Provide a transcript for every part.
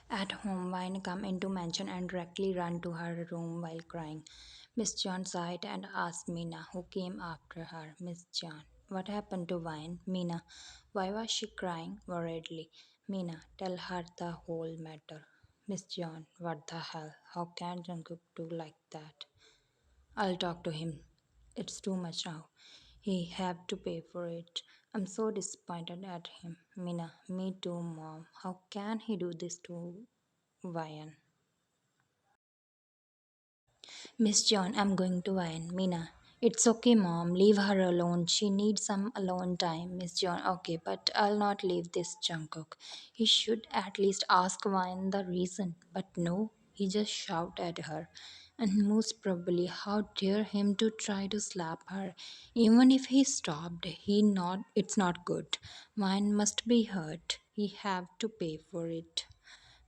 At home, Vine come into mansion and directly run to her room while crying. Miss John saw it and asked Mina, who came after her. Miss John, what happened to Vine? Mina, why was she crying worriedly? Mina, tell her the whole matter. Miss John, what the hell? How can Jungkook do like that? I'll talk to him. It's too much now. He have to pay for it. I'm so disappointed at him. Mina, me too, mom. How can he do this to Vian? Miss John, I'm going to Vian. Mina, it's okay, mom. Leave her alone. She needs some alone time. Miss John, okay, but I'll not leave this Jungkook. He should at least ask Vian the reason. But no, he just shout at her. And most probably, how dare him to try to slap her? Even if he stopped, it's not good. Vian must be hurt. He have to pay for it.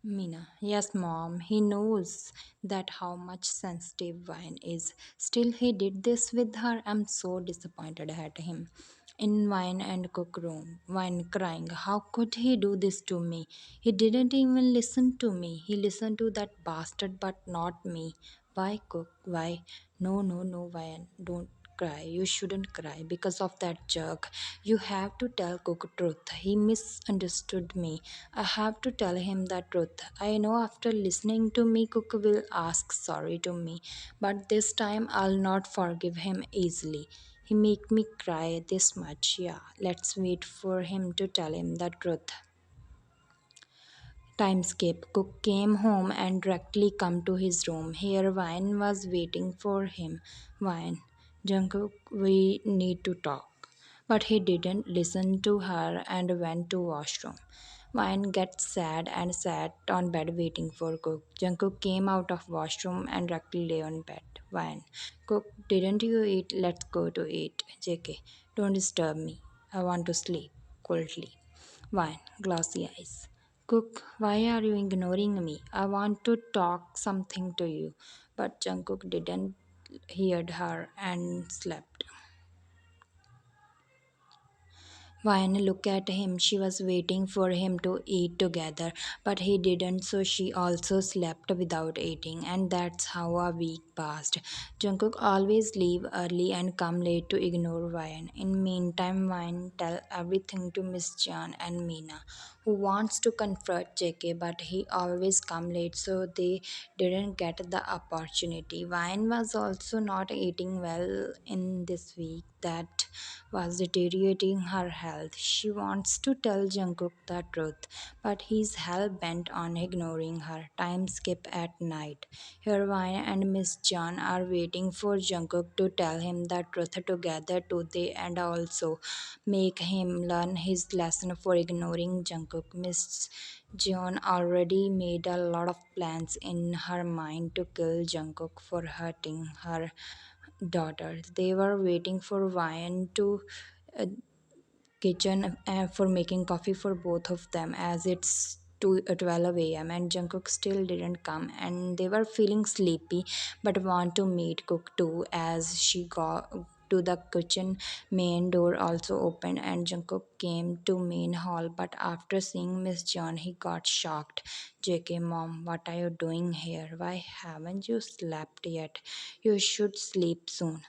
Mina, yes, mom, he knows that how much sensitive Wine is. Still, he did this with her. I'm so disappointed at him. In Wine and Cook room, Wine crying, how could he do this to me? He didn't even listen to me. He listened to that bastard, but not me. Why, Cook? Why? No, no, no, Wine, don't cry. You shouldn't cry because of that jerk. You have to tell Cook truth. He misunderstood me. I have to tell him the truth. I know after listening to me, Cook will ask sorry to me, but this time I'll not forgive him easily. He make me cry this much. Yeah, let's wait for him to tell him the truth. Timescape. Cook came home and directly come to his room. Here Wine was waiting for him. Wine, Jungkook, we need to talk. But he didn't listen to her and went to washroom. Wine gets sad and sat on bed waiting for Cook. Jungkook came out of washroom and directly lay on bed. Wine, Cook, didn't you eat? Let's go to eat. JK, don't disturb me. I want to sleep. Coldly. Wine, glossy eyes. Cook, why are you ignoring me? I want to talk something to you. But Jungkook didn't hear her and slept. Vine looked at him. She was waiting for him to eat together, but he didn't, so she also slept without eating, and that's how a week passed. Jungkook always leave early and come late to ignore Vine. In meantime, Vine tell everything to Miss Jan and Mina, who wants to confront JK, but he always come late, so they didn't get the opportunity. Vine was also not eating well in this week. That was deteriorating her health. She wants to tell Jungkook the truth, but he's hell bent on ignoring her. Time skip at night. Hermione and Miss John are waiting for Jungkook to tell him the truth together today and also make him learn his lesson for ignoring Jungkook. Miss John already made a lot of plans in her mind to kill Jungkook for hurting her daughter. They were waiting for Ryan to uh, kitchen for making coffee for both of them as it's 12 a.m. and Jungkook still didn't come and they were feeling sleepy but want to meet Cook too as she got to the kitchen. Main door also opened and Jungkook came to main hall, but after seeing Miss John he got shocked. JK, mom, what are you doing here? Why haven't you slept yet? You should sleep soon.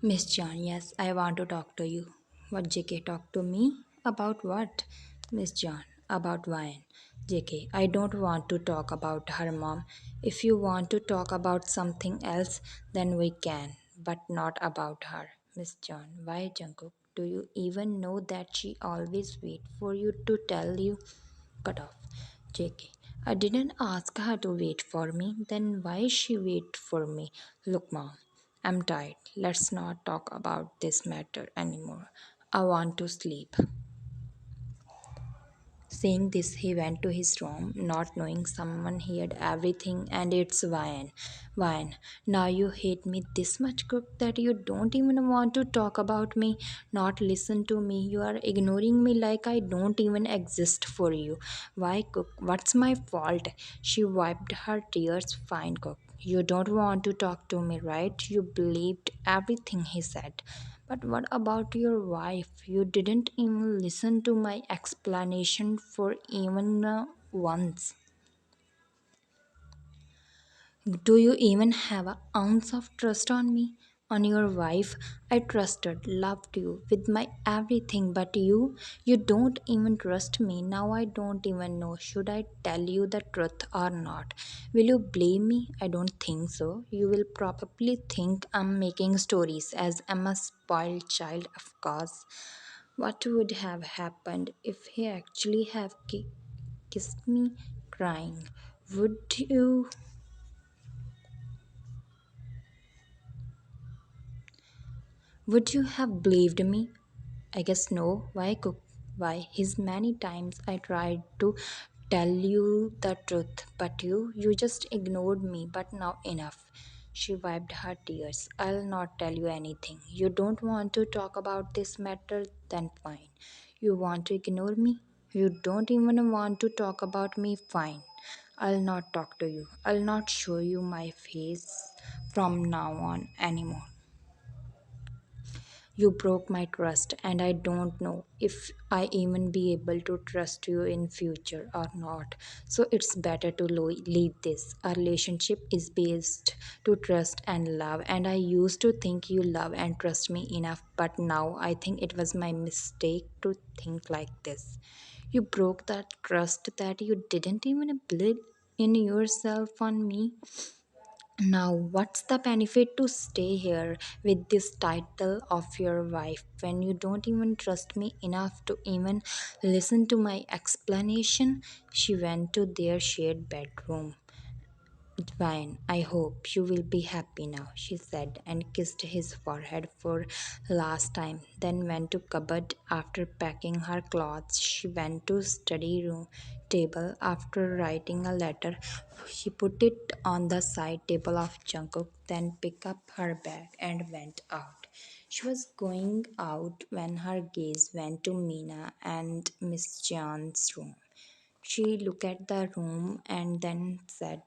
Miss John, yes, I want to talk to you. What, JK, talk to me? About what? Miss John, about wine. JK, I don't want to talk about her mom. If you want to talk about something else, then we can, but not about her. Miss John, why, Jungkook? Do you even know that she always wait for you to tell you? Cut off. JK, I didn't ask her to wait for me. Then why she wait for me? Look, mom, I'm tired. Let's not talk about this matter anymore. I want to sleep. Saying this, he went to his room, not knowing someone heard everything, and it's Wine. Wine, now you hate me this much, Cook, that you don't even want to talk about me, not listen to me. You are ignoring me like I don't even exist for you. Why, Cook? What's my fault? She wiped her tears. Fine, Cook. You don't want to talk to me, right? You believed everything he said. But what about your wife? You didn't even listen to my explanation for even once. Do you even have an ounce of trust on me? On your wife? I trusted, loved you with my everything, but you don't even trust me. Now I don't even know. Should I tell you the truth or not? Will you blame me? I don't think so. You will probably think I'm making stories as I'm a spoiled child, of course. What would have happened if he actually have kissed me crying? Would you Would you have believed me? I guess no. Why cook? Why? His many times I tried to tell you the truth, but you just ignored me. But now enough. She wiped her tears. I'll not tell you anything. You don't want to talk about this matter, then fine. You want to ignore me? You don't even want to talk about me, fine. I'll not talk to you. I'll not show you my face from now on anymore. You broke my trust, and I don't know if I even be able to trust you in future or not. So it's better to leave this. Our relationship is based to trust and love, and I used to think you love and trust me enough, but now I think it was my mistake to think like this. You broke that trust that you didn't even believe in yourself on me. Now, what's the benefit to stay here with this title of your wife when you don't even trust me enough to even listen to my explanation? She went to their shared bedroom. Fine, I hope you will be happy now, she said and kissed his forehead for last time, then went to cupboard after packing her clothes. She went to study room table after writing a letter. She put it on the side table of Jungkook, then picked up her bag and went out. She was going out when her gaze went to Mina and Miss John's room. She looked at the room and then said,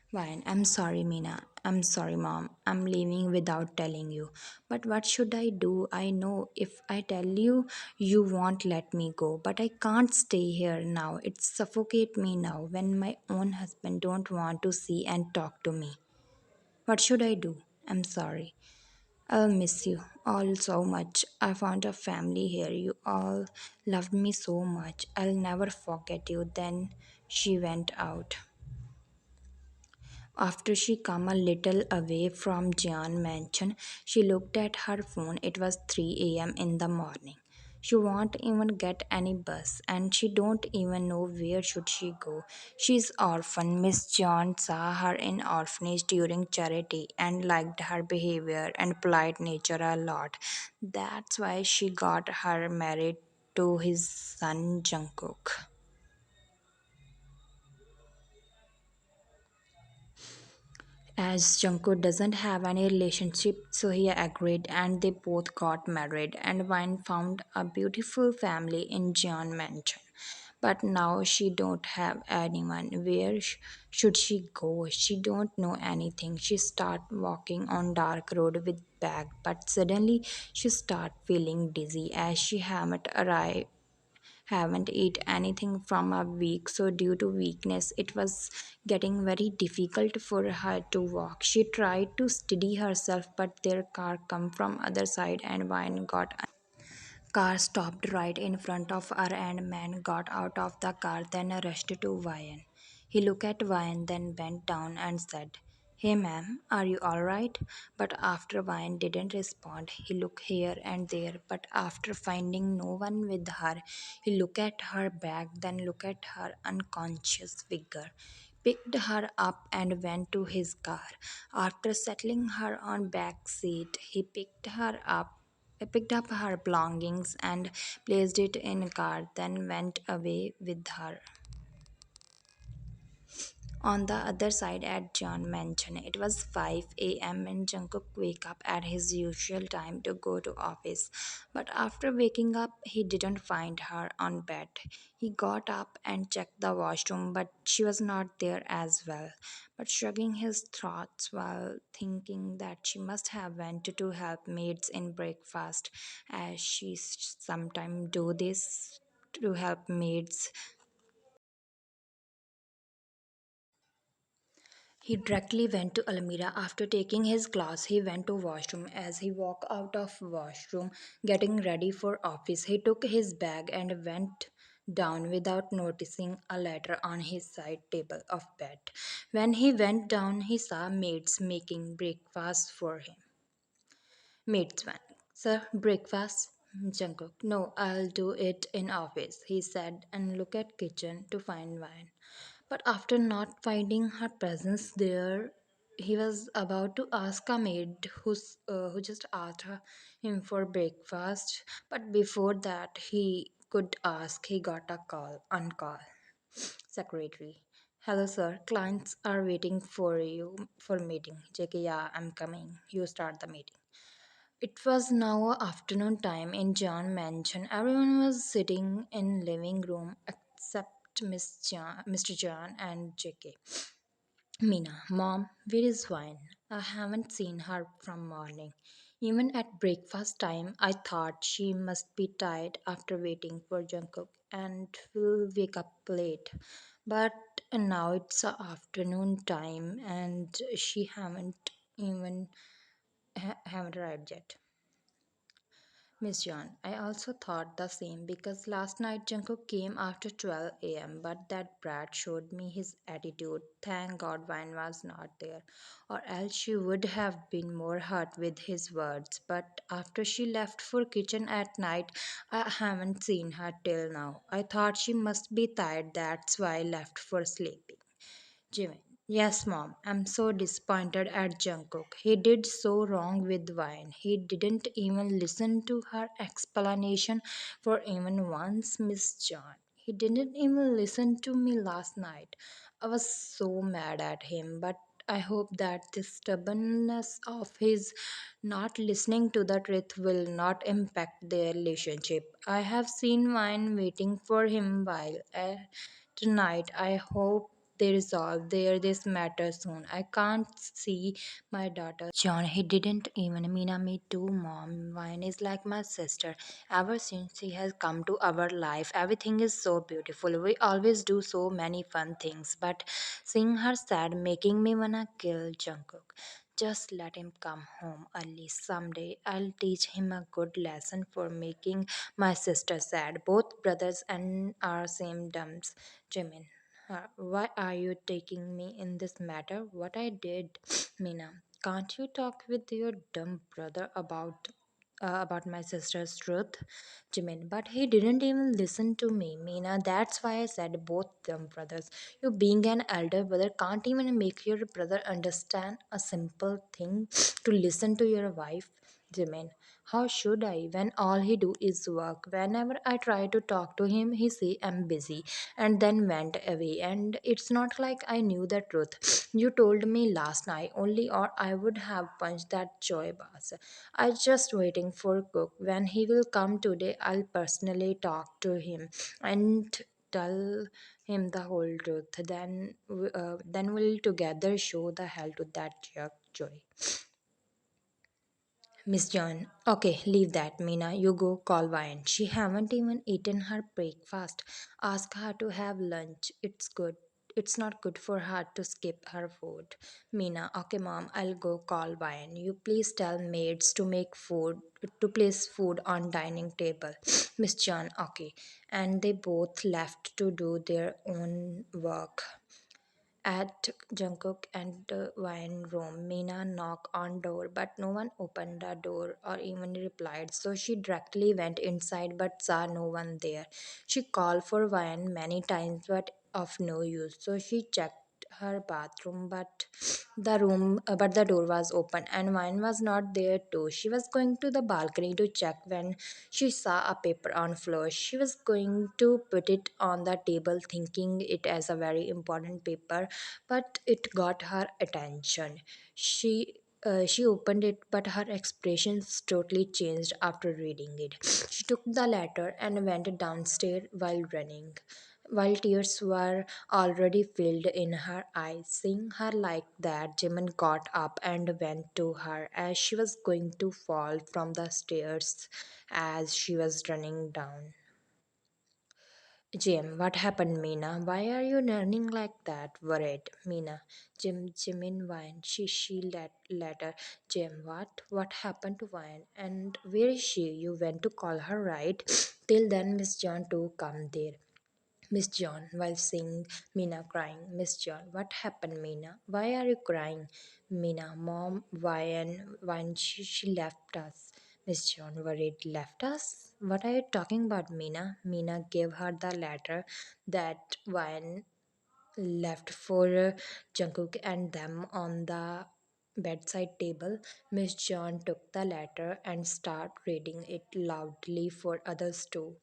Fine, I'm sorry, Mina. I'm sorry, Mom. I'm leaving without telling you. But what should I do? I know if I tell you, you won't let me go. But I can't stay here now. It suffocate me now when my own husband don't want to see and talk to me. What should I do? I'm sorry. I'll miss you all so much. I found a family here. You all loved me so much. I'll never forget you. Then she went out. After she came a little away from Jian mansion, she looked at her phone. It was 3 a.m. in the morning. She won't even get any bus and she don't even know where should she go. She's orphan. Miss John saw her in orphanage during charity and liked her behavior and polite nature a lot. That's why she got her married to his son Jungkook. As Junko doesn't have any relationship, so he agreed and they both got married and Vine found a beautiful family in John Mansion. But now she don't have anyone. Where should she go? She don't know anything. She start walking on dark road with bag, but suddenly she start feeling dizzy as she haven't eat anything from a week, so due to weakness it was getting very difficult for her to walk. She tried to steady herself, but their car come from other side and Wine got car stopped right in front of her and man got out of the car then rushed to Vian. He looked at Vian then bent down and said, Hey ma'am, are you alright? But after Vian didn't respond, he looked here and there, but after finding no one with her, he looked at her bag then looked at her unconscious figure, picked her up and went to his car. After settling her on back seat, he picked up her belongings and placed it in a car, then went away with her. On the other side, at John mentioned, it was 5 a.m. and Jungkook wake up at his usual time to go to office. But after waking up, he didn't find her on bed. He got up and checked the washroom, but she was not there as well. But shrugging his thoughts while thinking that she must have went to help maids in breakfast, as she sometimes do this to help maids. He directly went to Almira. After taking his class, he went to washroom. As he walked out of washroom, getting ready for office, he took his bag and went down without noticing a letter on his side table of bed. When he went down, he saw maids making breakfast for him. Maids went, "Sir, breakfast?" Jungkook, "No, I'll do it in office," he said, and looked at kitchen to find wine. But after not finding her presence there, he was about to ask a maid who just asked him for breakfast. But before that, he could ask, he got a call on call. Secretary. "Hello, sir. Clients are waiting for you for meeting." JK, "Yeah, I'm coming. You start the meeting." It was now afternoon time in John Mansion. Everyone was sitting in living room except Mr. John and JK. "Mina, Mom, where is Wine? I haven't seen her from morning. Even at breakfast time, I thought she must be tired after waiting for Jungkook and will wake up late. But now it's afternoon time and she even haven't arrived yet." Miss John, I also thought the same because last night Jungkook came after 12 a.m. But that brat showed me his attitude. Thank God Vine was not there, or else she would have been more hurt with his words. But after she left for kitchen at night, I haven't seen her till now. I thought she must be tired. That's why I left for sleeping. Jimin. "Yes, Mom. I'm so disappointed at Jungkook. He did so wrong with Wine. He didn't even listen to her explanation for even once, Miss John. He didn't even listen to me last night. I was so mad at him, but I hope that the stubbornness of his not listening to the truth will not impact their relationship. I have seen Wine waiting for him while tonight. I hope they resolve this matter soon. I can't see my daughter. John, he didn't even mean me too, Mom. Vine is like my sister. Ever since he has come to our life, everything is so beautiful. We always do so many fun things. But seeing her sad, making me wanna kill Jungkook. Just let him come home early someday. I'll teach him a good lesson for making my sister sad. Both brothers and are same dumps. Jimin. Why are you taking me in this matter? What I did, Mina? Can't you talk with your dumb brother about my sister's truth? Jimin, but he didn't even listen to me, Mina. That's why I said both them brothers. You being an elder brother can't even make your brother understand a simple thing to listen to your wife. Jimin, how should I when all he do is work? Whenever I try to talk to him, he say I'm busy and then went away. And it's not like I knew the truth. You told me last night only, or I would have punched that joy boss. I just waiting for Cook. When he will come today, I'll personally talk to him and tell him the whole truth. Then we'll together show the hell to that jerk Joy. Miss John, okay, leave that. Mina, you go call Wine. She haven't even eaten her breakfast. Ask her to have lunch. It's good. It's not good for her to skip her food. Mina, okay, mom, I'll go call Wine. You please tell maids to make food, to place food on dining table. Miss John, okay. And they both left to do their own work. At Jungkook and wine room, Mina knocked on door, but no one opened the door or even replied. So she directly went inside, but saw no one there. She called for wine many times, but of no use. So she checked her bathroom, but the door was open and Wine was not there too. She was going to the balcony to check when she saw a paper on floor. She was going to put it on the table, thinking it as a very important paper, but it got her attention. She opened it, but her expressions totally changed after reading it. She took the letter and went downstairs while running. While tears were already filled in her eyes, seeing her like that, Jimin got up and went to her as she was going to fall from the stairs as she was running down. Jim, what happened, Mina? Why are you running like that? Worried, Mina. Jimin whined. She later. Jim, what? What happened to Wine? And where is she? You went to call her, right? Till then, Miss John too come there. Miss John, while seeing Mina crying. Miss John, what happened, Mina? Why are you crying? Mina, Mom, why she left us? Miss John, worried, left us? What are you talking about, Mina? Mina gave her the letter that Wyan left for Jungkook and them on the bedside table. Miss John took the letter and started reading it loudly for others too.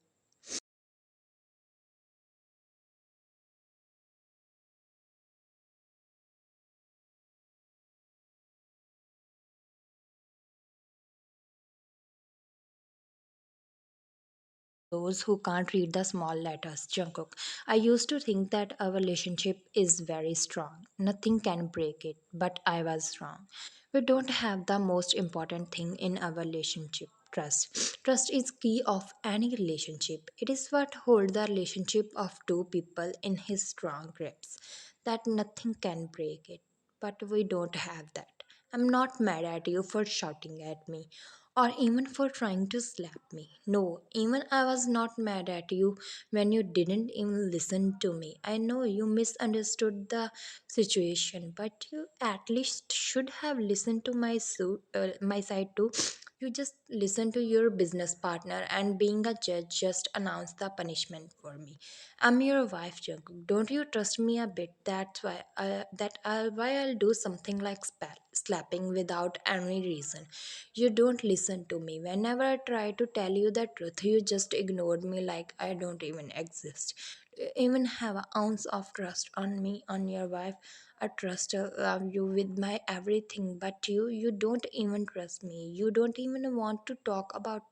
Those who can't read the small letters. Jungkook, I used to think that our relationship is very strong. Nothing can break it, but I was wrong. We don't have the most important thing in our relationship. Trust. Trust is key of any relationship. It is what holds the relationship of two people in his strong grips. That nothing can break it. But we don't have that. I'm not mad at you for shouting at me or even for trying to slap me. No, even I was not mad at you when you didn't even listen to me. I know you misunderstood the situation, but you at least should have listened to my side too. You just listen to your business partner, and being a judge just announced the punishment for me. I'm your wife, Jungkook. Don't you trust me a bit? That's why I'll do something like slapping without any reason. You don't listen to me. Whenever I try to tell you the truth, you just ignored me like I don't even exist. You even have an ounce of trust on me, on your wife. I trust you with my everything, but you don't even trust me. You don't even want to talk about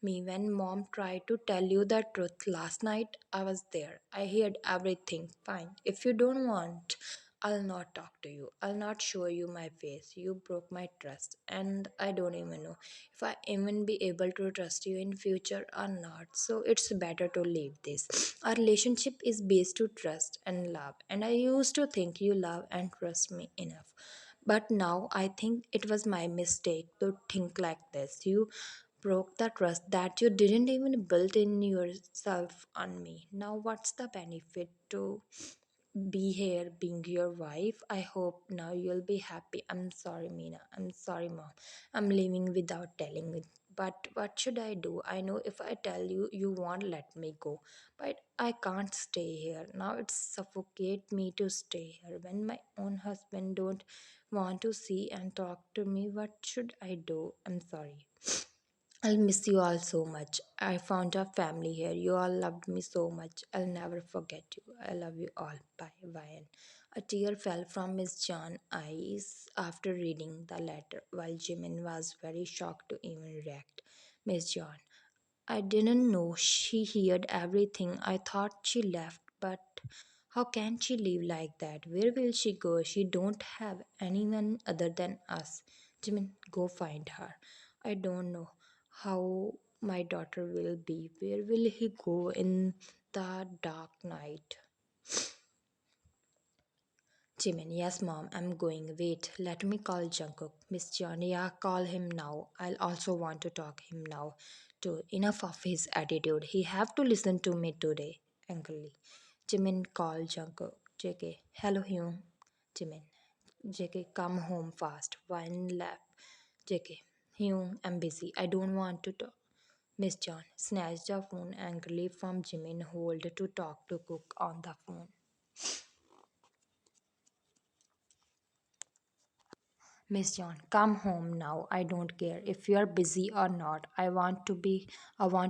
me. When mom tried to tell you the truth last night, I was there. I heard everything. Fine. If you don't want, I'll not talk to you. I'll not show you my face. You broke my trust, and I don't even know if I even be able to trust you in future or not. So it's better to leave this. Our relationship is based to trust and love, and I used to think you love and trust me enough. But now I think it was my mistake to think like this. You broke the trust that you didn't even build in yourself on me. Now, what's the benefit to be here being your wife? I hope now you'll be happy. I'm sorry, Mina. I'm sorry, mom. I'm leaving without telling you. But what should I do? I know if I tell you, you won't let me go. But I can't stay here. Now it suffocate me to stay here. When my own husband don't want to see and talk to me, what should I do? I'm sorry. I'll miss you all so much. I found a family here. You all loved me so much. I'll never forget you. I love you all. Bye, Ryan. A tear fell from Miss John's eyes after reading the letter, while Jimin was very shocked to even react. Miss John, I didn't know she heard everything. I thought she left, but how can she leave like that? Where will she go? She don't have anyone other than us. Jimin, go find her. I don't know how my daughter will be. Where will he go in the dark night? Jimin, yes, mom, I'm going. Wait, let me call Jungkook. Miss John, yeah, call him now. I'll also want to talk him now. Too. Enough of his attitude. He have to listen to me today. Angrily. Jimin called Jungkook. JK, hello Hyun. Jimin, JK, come home fast. One lap. JK, Hyun, I'm busy. I don't want to talk. Miss John snatched the phone angrily from Jimin, hold to talk to Cook on the phone. Miss John, come home now. I don't care if you are busy or not. I want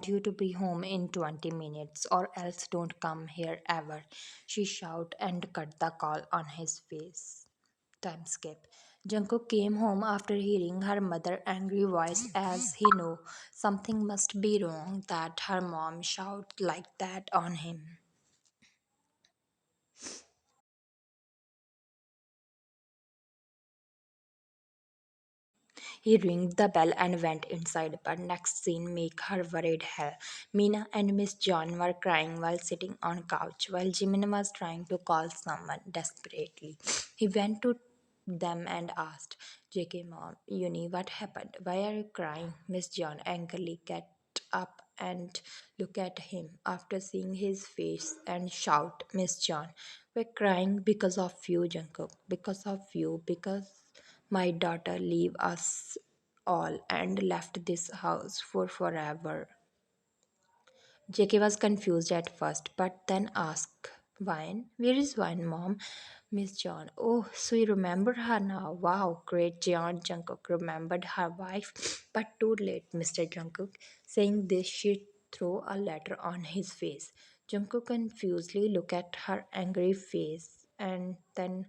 you to be home in 20 minutes or else don't come here ever. She shouted and cut the call on his face. Time skip. Junko came home after hearing her mother's angry voice as he knew something must be wrong that her mom shouted like that on him. He rang the bell and went inside, but next scene make her worried hell. Mina and Miss John were crying while sitting on couch, while Jimin was trying to call someone desperately. He went to them and asked, JK mom, Uni, what happened? Why are you crying? Miss John angrily get up and look at him after seeing his face and shout, Miss John, we're crying because of you, Jungkook, because of you, because my daughter leave us all and left this house for forever. JK was confused at first, but then asked, Wine? Where is Wine, Mom? Miss John. Oh, so you remember her now. Wow, great. John Jungkook remembered her wife, but too late, Mr. Jungkook. Saying this, she threw a letter on his face. Jungkook confusedly looked at her angry face and then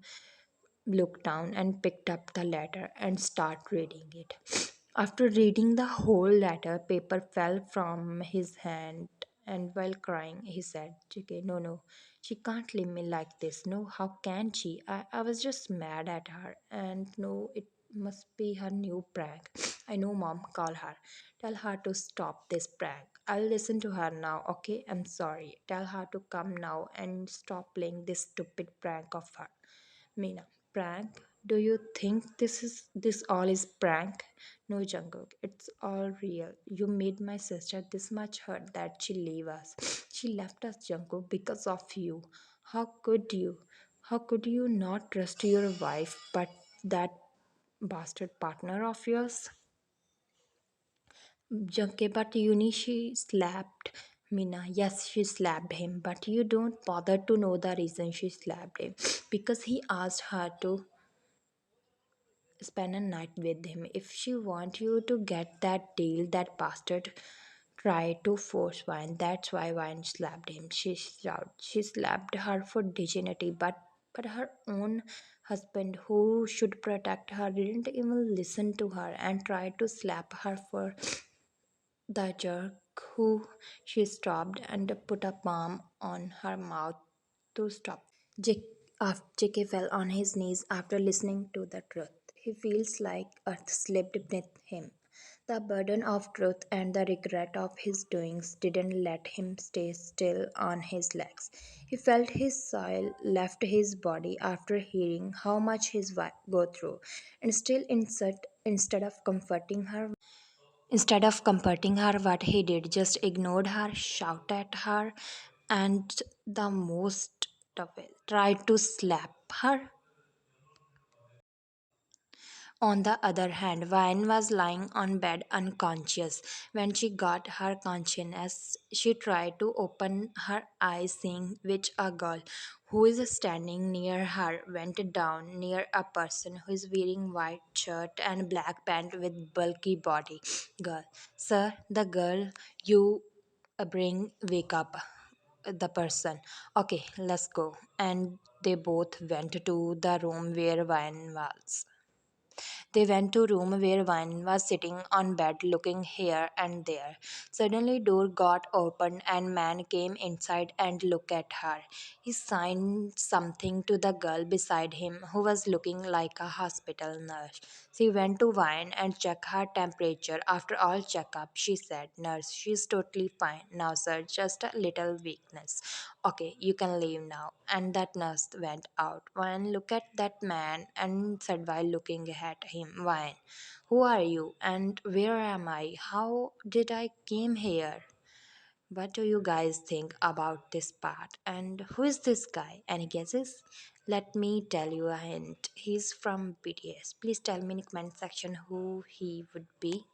looked down and picked up the letter and started reading it. After reading the whole letter, paper fell from his hand, and while crying, he said, JK, no, no, she can't leave me like this. No, how can she? I was just mad at her, and no, it must be her new prank. I know, Mom, call her. Tell her to stop this prank. I'll listen to her now, okay? I'm sorry. Tell her to come now and stop playing this stupid prank of her. Meena, prank? Do you think this all is prank? No, Jungkook, it's all real. You made my sister this much hurt that she leave us. She left us, Jungkook, because of you. How could you? How could you not trust your wife, but that bastard partner of yours? Junke, but Uni, she slapped Mina. Yes, she slapped him, but you don't bother to know the reason she slapped him. Because he asked her to spend a night with him. If she want you to get that deal, that bastard tried to force Wine. That's why Wine slapped him. She shouted. She slapped her for dignity, but her own husband, who should protect her, didn't even listen to her and tried to slap her for the jerk who she stopped and put a palm on her mouth to stop. JK fell on his knees after listening to the truth. He feels like earth slipped beneath him. The burden of truth and the regret of his doings didn't let him stay still on his legs. He felt his soul left his body after hearing how much his wife go through, and still instead of comforting her, what he did just ignored her, shouted at her, and the most of it, tried to slap her. On the other hand, Vine was lying on bed unconscious. When she got her consciousness, she tried to open her eyes, seeing which a girl who is standing near her went down near a person who is wearing white shirt and black pant with bulky body. Girl, sir, the girl you bring wake up the person. Okay, let's go. And they both went to the room where Vine was. They went to room where Vine was sitting on bed looking here and there. Suddenly door got opened and man came inside and looked at her. He signed something to the girl beside him who was looking like a hospital nurse. She went to Vine and checked her temperature. After all checkup, she said, Nurse, she's totally fine. Now, sir, just a little weakness. Okay, you can leave now. And that nurse went out. Vine looked at that man and said while looking at him, Vine, who are you and where am I? How did I came here? What do you guys think about this part? And who is this guy? Any guesses? Let me tell you a hint. He's from BTS. Please tell me in the comment section who he would be.